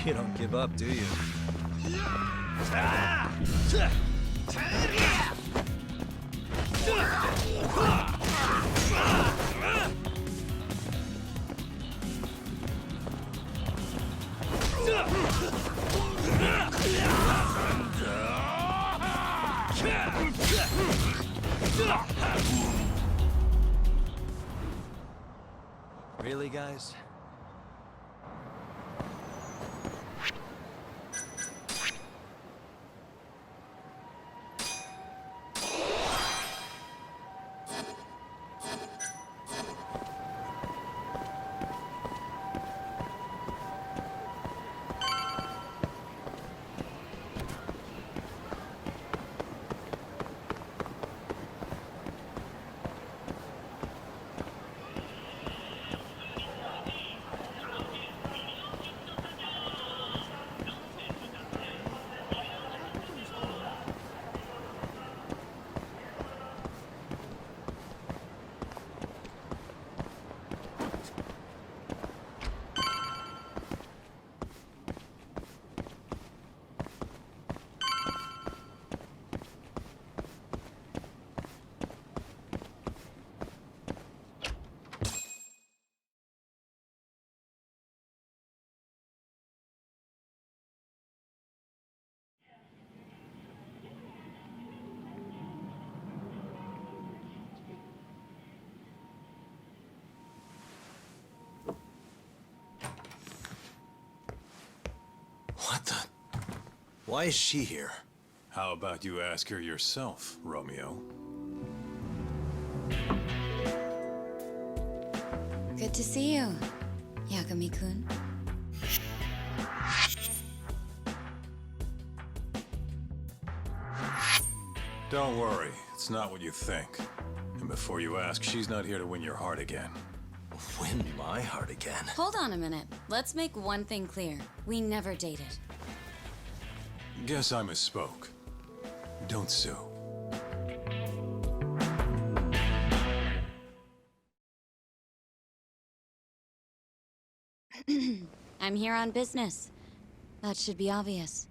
You don't give up, do you? Really, guys? What the? Why is she here? How about you ask her yourself, Romeo? Good to see you, Yagami-kun. Don't worry, it's not what you think. And before you ask, she's not here to win your heart again. Win my heart again. Hold on a minute. Let's make one thing clear. We never dated. Guess I misspoke. Don't sue. I'm here on business. That should be obvious.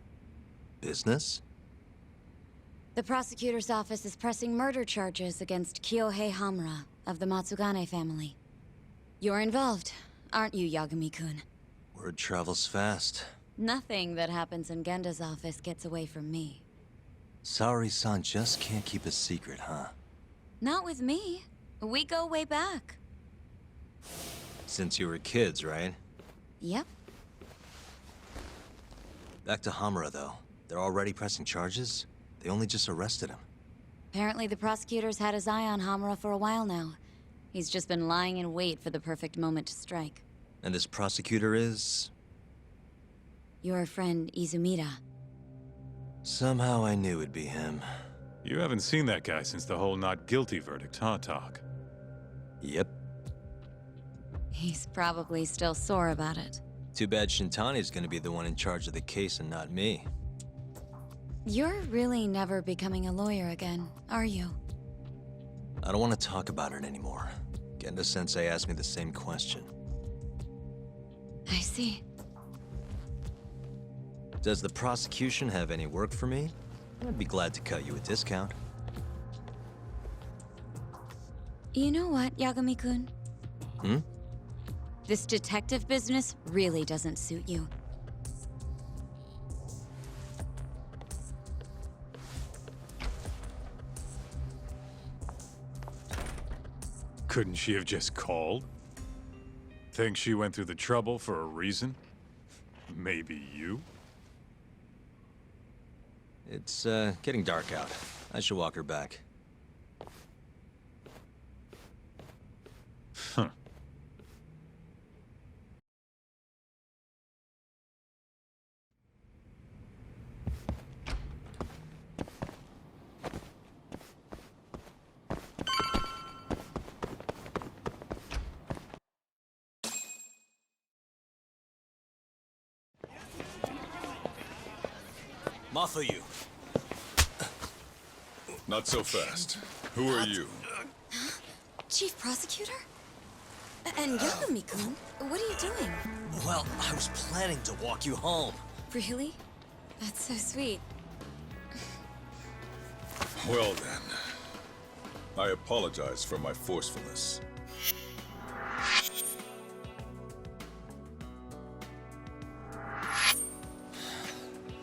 Business? The prosecutor's office is pressing murder charges against Kyohei Hamura of the Matsugane family. You're involved, aren't you, Yagami-kun? Word travels fast. Nothing that happens in Genda's office gets away from me. Saori-san just can't keep a secret, huh? Not with me. We go way back. Since you were kids, right? Yep. Back to Hamura, though. They're already pressing charges? They only just arrested him. Apparently the prosecutor's had his eye on Hamura for a while now. He's just been lying in wait for the perfect moment to strike. And this prosecutor is... Your friend Izumida. Somehow I knew it'd be him. You haven't seen that guy since the whole not guilty verdict, huh, Talk? Yep. He's probably still sore about it. Too bad Shintani's gonna be the one in charge of the case and not me. You're really never becoming a lawyer again, are you? I don't want to talk about it anymore. Genda-sensei asked me the same question. I see. Does the prosecution have any work for me? I'd be glad to cut you a discount. You know what, Yagami-kun? Hmm? This detective business really doesn't suit you. Couldn't she have just called? Think she went through the trouble for a reason? Maybe you? It's, getting dark out. I should walk her back. Huh. Mafuyu. Not so fast. Who are you? Chief Prosecutor? And Yagami-kun, what are you doing? Well, I was planning to walk you home. Really? That's so sweet. Well then. I apologize for my forcefulness.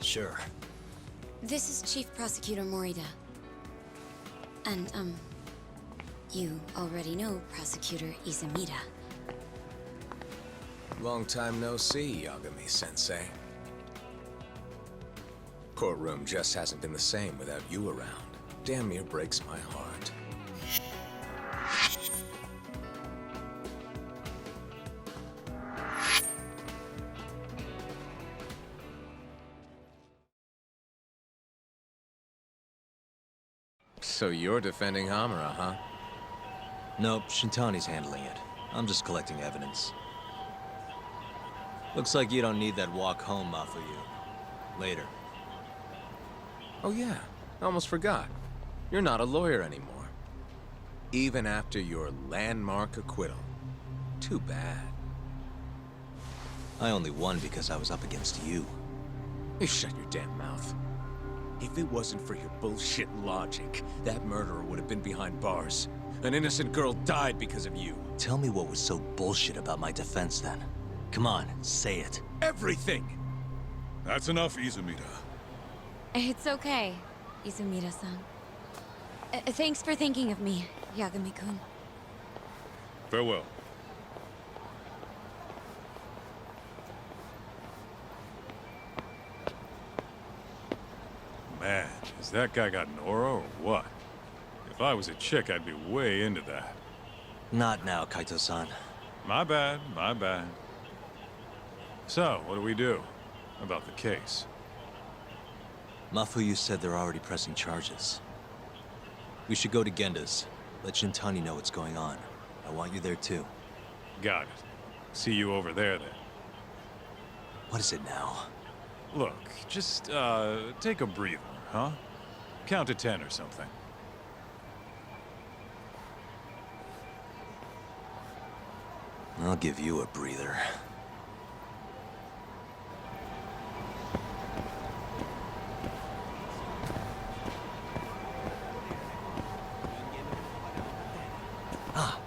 Sure. This is Chief Prosecutor Morida. And, you already know Prosecutor Izumida. Long time no see, Yagami-sensei. Courtroom just hasn't been the same without you around. Damn near breaks my heart. So you're defending Hamura, huh? Nope, Shintani's handling it. I'm just collecting evidence. Looks like you don't need that walk home, Mafuyu. Later. Oh yeah, I almost forgot. You're not a lawyer anymore. Even after your landmark acquittal. Too bad. I only won because I was up against you. You shut your damn mouth. If it wasn't for your bullshit logic, that murderer would have been behind bars. An innocent girl died because of you. Tell me what was so bullshit about my defense then. Come on, say it. Everything! That's enough, Izumida. It's okay, Izumida-san. Thanks for thinking of me, Yagami-kun. Farewell. Man, has that guy got an aura or what? If I was a chick, I'd be way into that. Not now, Kaito-san. My bad, my bad. So, what do we do about the case? Mafuyu said they're already pressing charges. We should go to Genda's. Let Shintani know what's going on. I want you there too. Got it. See you over there then. What is it now? Look, just, take a breather, huh? Count to 10 or something. I'll give you a breather. Ah.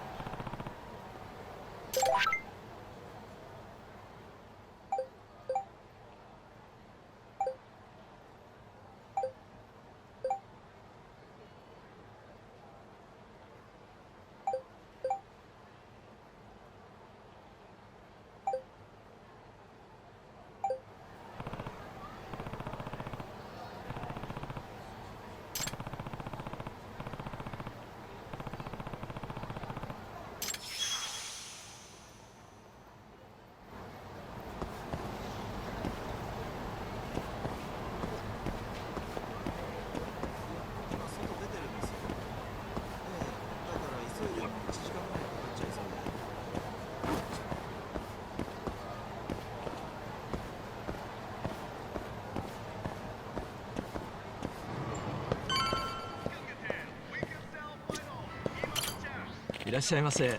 いらっしゃいませ。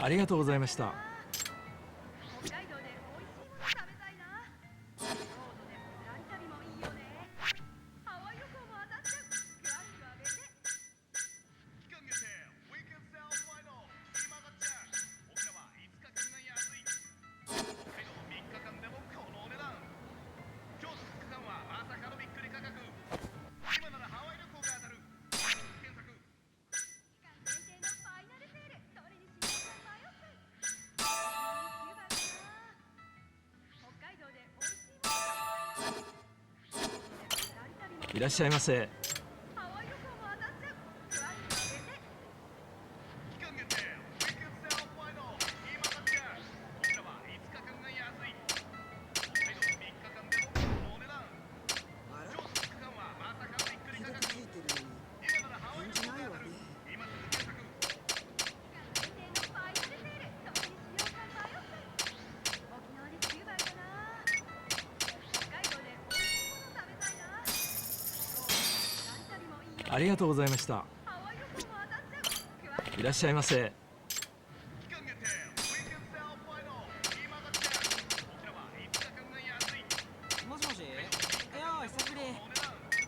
ありがとうございました。いらっしゃいませ。ありがとうございました。いらっしゃいませ。もしもし、いやー久しぶり。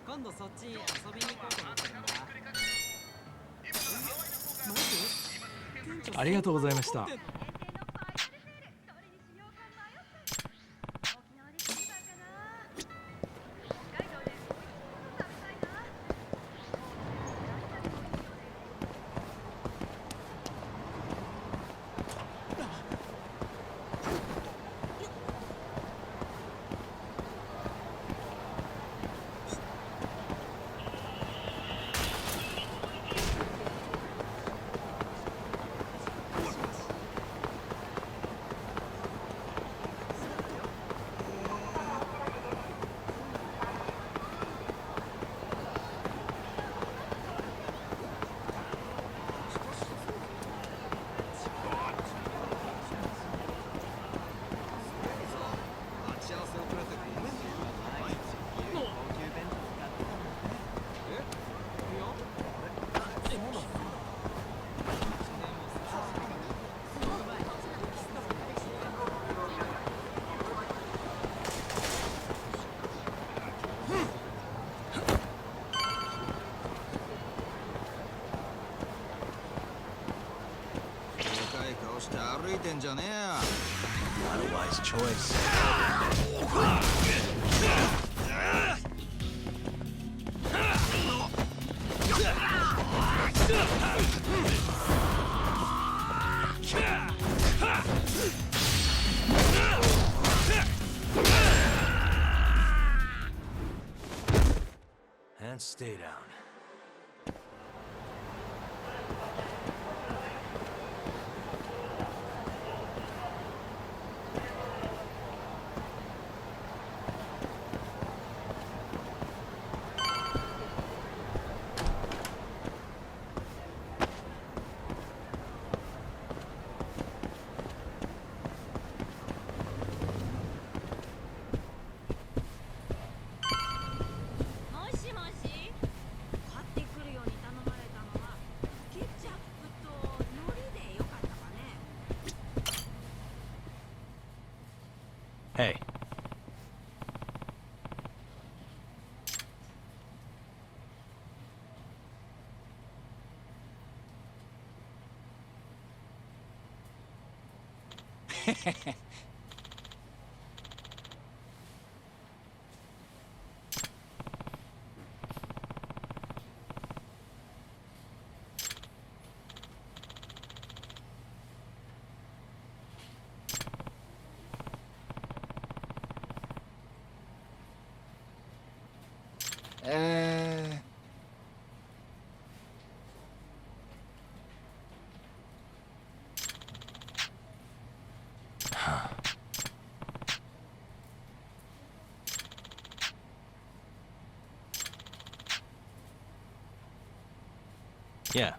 今度そっち遊びに行こうと思ってるんだ。マジ？ありがとうございました。歩いてんじゃねえよ。 Not a wise choice. And stay down. Hey. Yeah.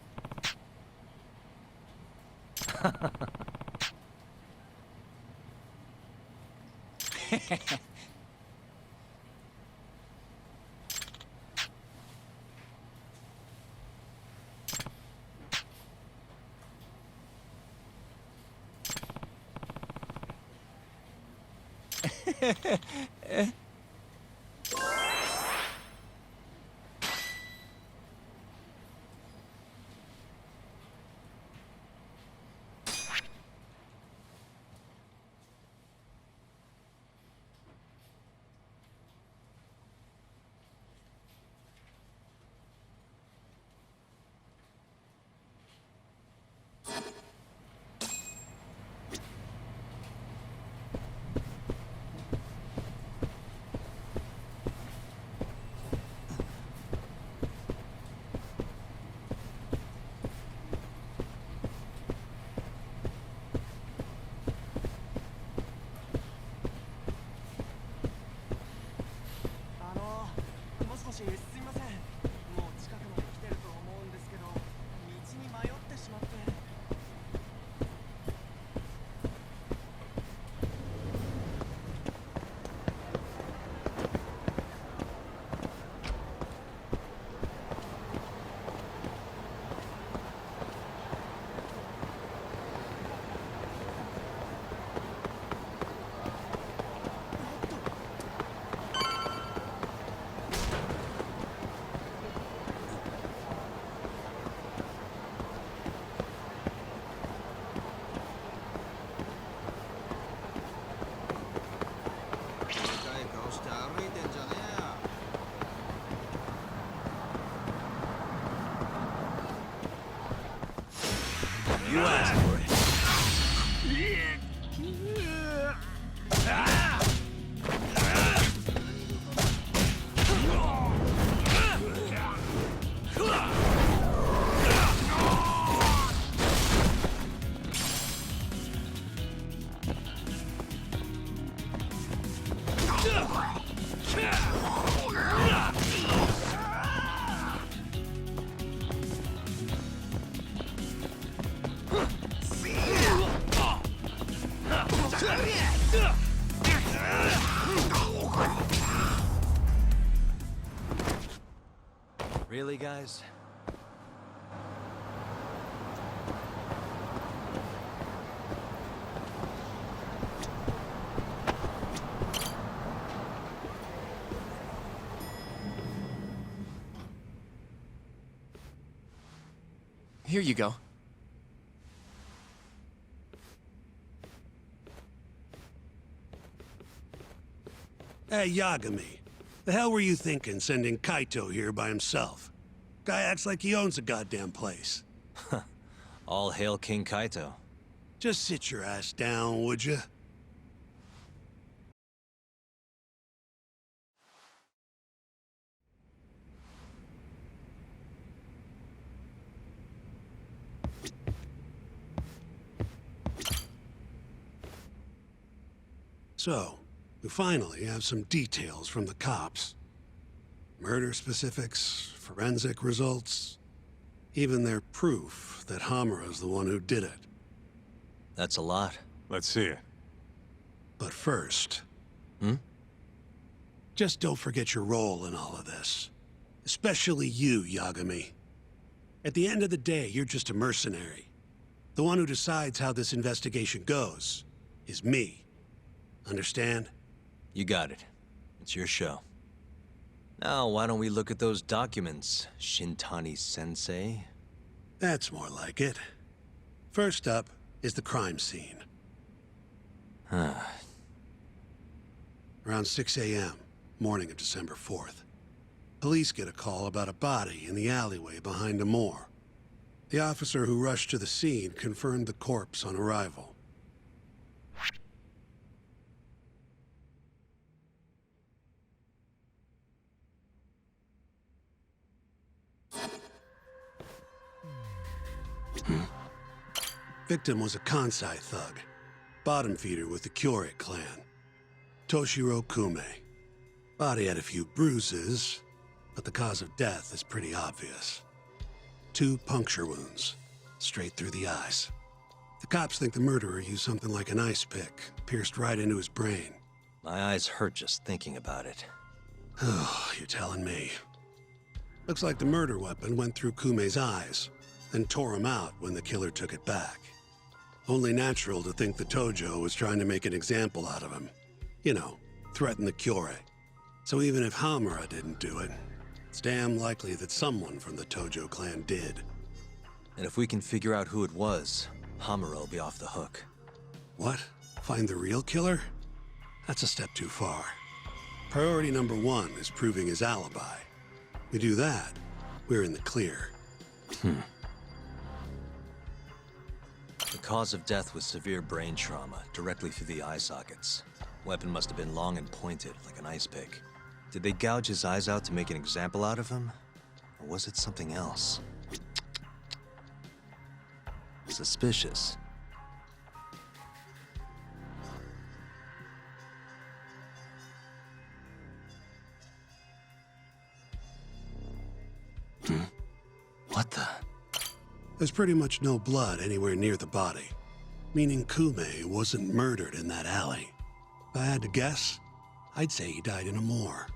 Really, guys? Here you go. Hey, Yagami. The hell were you thinking sending Kaito here by himself? Guy acts like he owns the goddamn place. All hail King Kaito. Just sit your ass down, would you? So, we finally have some details from the cops. Murder specifics, forensic results, even their proof that Hamura's the one who did it. That's a lot. Let's see it. But first... Hmm? Just don't forget your role in all of this. Especially you, Yagami. At the end of the day, you're just a mercenary. The one who decides how this investigation goes is me. Understand? You got it. It's your show. Now, why don't we look at those documents, Shintani-sensei? That's more like it. First up is the crime scene. Around 6 a.m., morning of December 4th. Police get a call about a body in the alleyway behind a moor. The officer who rushed to the scene confirmed the corpse on arrival. Victim was a Kansai thug, bottom feeder with the Kyorei clan, Toshiro Kume. Body had a few bruises, but the cause of death is pretty obvious. 2 puncture wounds, straight through the eyes. The cops think the murderer used something like an ice pick, pierced right into his brain. My eyes hurt just thinking about it. Oh, you're telling me. Looks like the murder weapon went through Kume's eyes, then tore him out when the killer took it back. Only natural to think the Tojo was trying to make an example out of him. You know, threaten the Kyorei. So even if Hamura didn't do it, it's damn likely that someone from the Tojo clan did. And if we can figure out who it was, Hamura will be off the hook. What? Find the real killer? That's a step too far. Priority number 1 is proving his alibi. We do that, we're in the clear. The cause of death was severe brain trauma, directly through the eye sockets. Weapon must have been long and pointed, like an ice pick. Did they gouge his eyes out to make an example out of him? Or was it something else? Suspicious. What the? There's pretty much no blood anywhere near the body, meaning Kume wasn't murdered in that alley. If I had to guess, I'd say he died in a moor.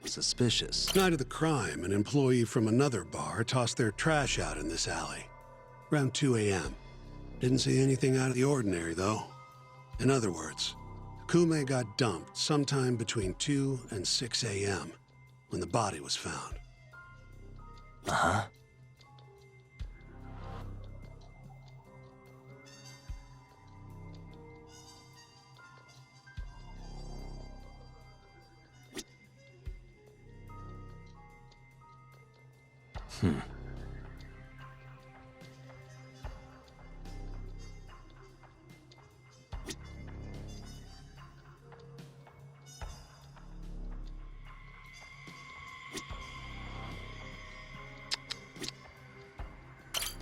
Suspicious. Night of the crime, an employee from another bar tossed their trash out in this alley. Around 2 a.m. Didn't see anything out of the ordinary, though. In other words, Kume got dumped sometime between 2 and 6 a.m. when the body was found. Uh-huh.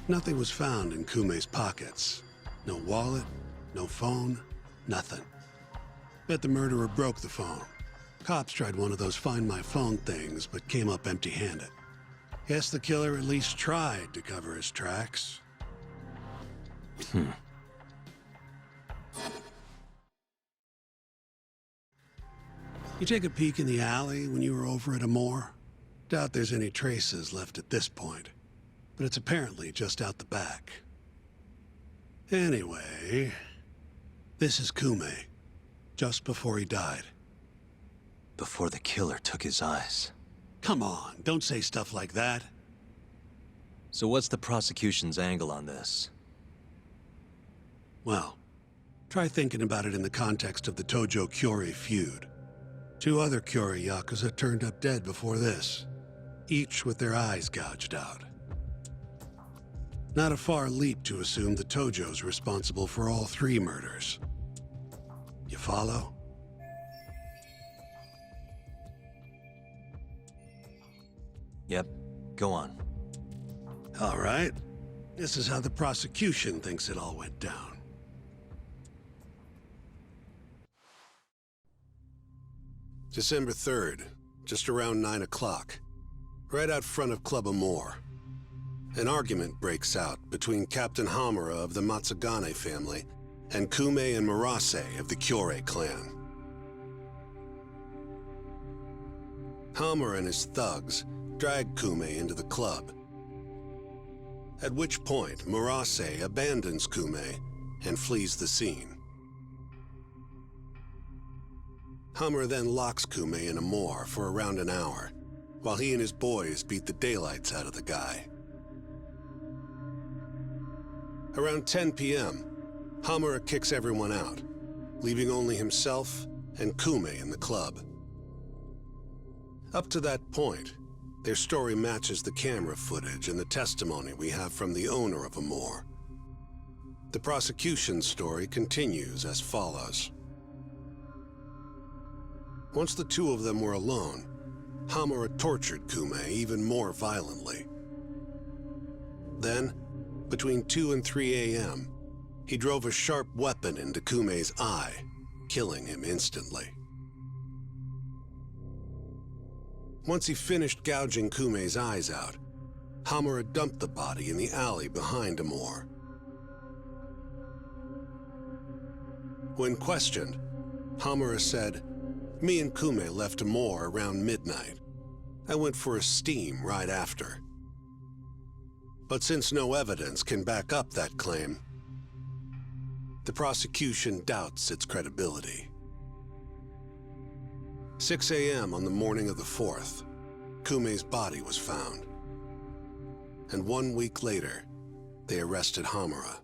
Nothing was found in Kume's pockets. No wallet, no phone, nothing. Bet the murderer broke the phone. Cops tried one of those Find My Phone things, but came up empty-handed. Guess the killer at least tried to cover his tracks. You take a peek in the alley when you were over at Amor? Doubt there's any traces left at this point, but it's apparently just out the back. Anyway, this is Kume, just before he died. Before the killer took his eyes. Come on, don't say stuff like that. So what's the prosecution's angle on this? Well, try thinking about it in the context of the Tojo-Kyorei feud. 2 other Kyorei Yakuza turned up dead before this, each with their eyes gouged out. Not a far leap to assume the Tojo's responsible for all 3 murders. You follow? Yep, go on. All right. This is how the prosecution thinks it all went down. December 3rd, just around 9 o'clock, right out front of Club Amor. An argument breaks out between Captain Hamura of the Matsugane family and Kume and Murase of the Kyorei clan. Hamura and his thugs drag Kume into the club, at which point Murase abandons Kume and flees the scene. Hamura then locks Kume in Amor for around an hour, while he and his boys beat the daylights out of the guy. Around 10 p.m., Hamura kicks everyone out, leaving only himself and Kume in the club. Up to that point, their story matches the camera footage and the testimony we have from the owner of Amor. The prosecution's story continues as follows. Once the 2 of them were alone, Hamura tortured Kume even more violently. Then, between 2 and 3 a.m., he drove a sharp weapon into Kume's eye, killing him instantly. Once he finished gouging Kume's eyes out, Hamura dumped the body in the alley behind Amor. When questioned, Hamura said, "Me and Kume left Amor around midnight. I went for a steam right after." But since no evidence can back up that claim, the prosecution doubts its credibility. 6 a.m. on the morning of the 4th, Kume's body was found. And 1 week later, they arrested Hamura.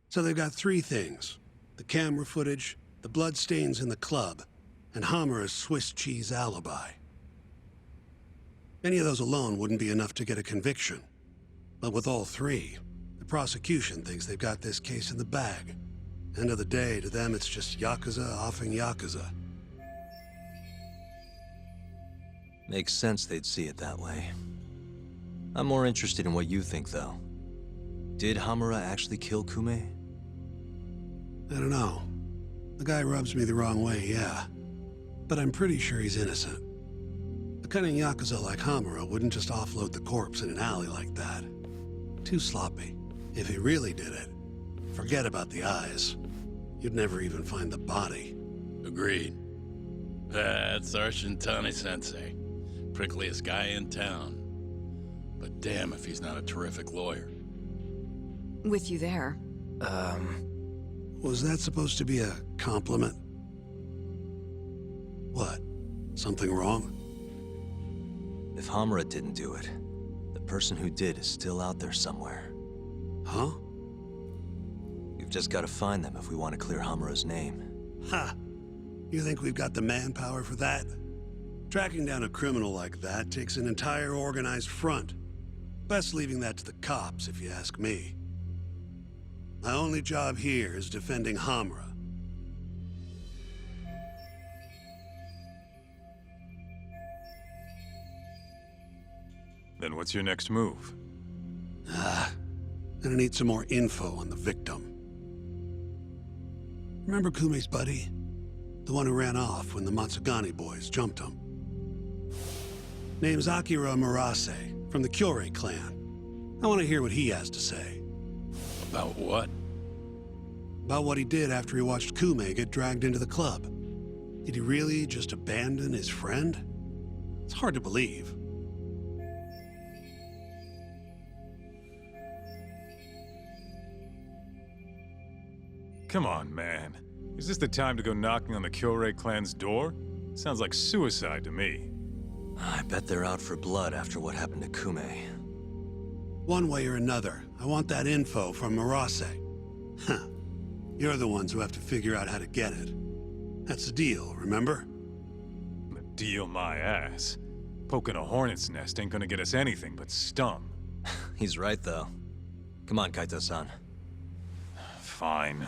So they've got 3 things: the camera footage, the bloodstains in the club, and Hamura's Swiss cheese alibi. Any of those alone wouldn't be enough to get a conviction. But with all 3, the prosecution thinks they've got this case in the bag. End of the day, to them it's just Yakuza offing Yakuza. Makes sense they'd see it that way. I'm more interested in what you think, though. Did Hamura actually kill Kume? I don't know. The guy rubs me the wrong way, yeah. But I'm pretty sure he's innocent. A cunning Yakuza like Hamura wouldn't just offload the corpse in an alley like that. Too sloppy. If he really did it, forget about the eyes. You'd never even find the body. Agreed. That's our Shintani-sensei. Prickliest guy in town. But damn if he's not a terrific lawyer. With you there. Was that supposed to be a compliment? What? Something wrong? If Hamura didn't do it, the person who did is still out there somewhere. Huh? We've just got to find them if we want to clear Hamura's name. Ha! You think we've got the manpower for that? Tracking down a criminal like that takes an entire organized front. Best leaving that to the cops, if you ask me. My only job here is defending Hamura. Then what's your next move? Gonna need some more info on the victim. Remember Kume's buddy? The one who ran off when the Matsugane boys jumped him. Name's Akira Murase, from the Kyorei clan. I want to hear what he has to say. About what? About what he did after he watched Kume get dragged into the club. Did he really just abandon his friend? It's hard to believe. Come on, man. Is this the time to go knocking on the Kyorei clan's door? Sounds like suicide to me. I bet they're out for blood after what happened to Kume. One way or another, I want that info from Murase. Huh. You're the ones who have to figure out how to get it. That's the deal, remember? Deal my ass. Poking a hornet's nest ain't gonna get us anything but scum. He's right, though. Come on, Kaito-san. Fine.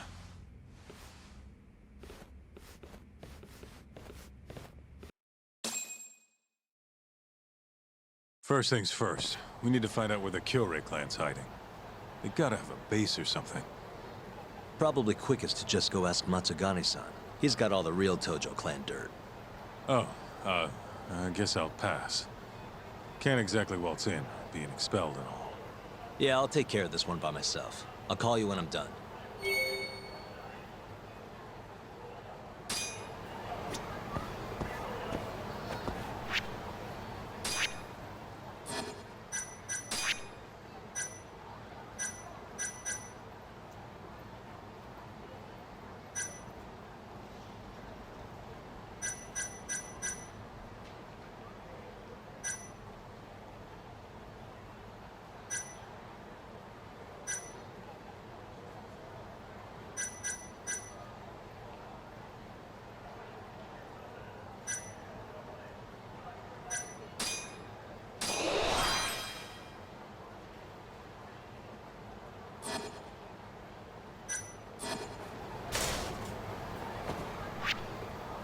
First things first, we need to find out where the Kyorei clan's hiding. They gotta have a base or something. Probably quickest to just go ask Matsugane-san. He's got all the real Tojo clan dirt. Oh, I guess I'll pass. Can't exactly waltz in, being expelled and all. Yeah, I'll take care of this one by myself. I'll call you when I'm done.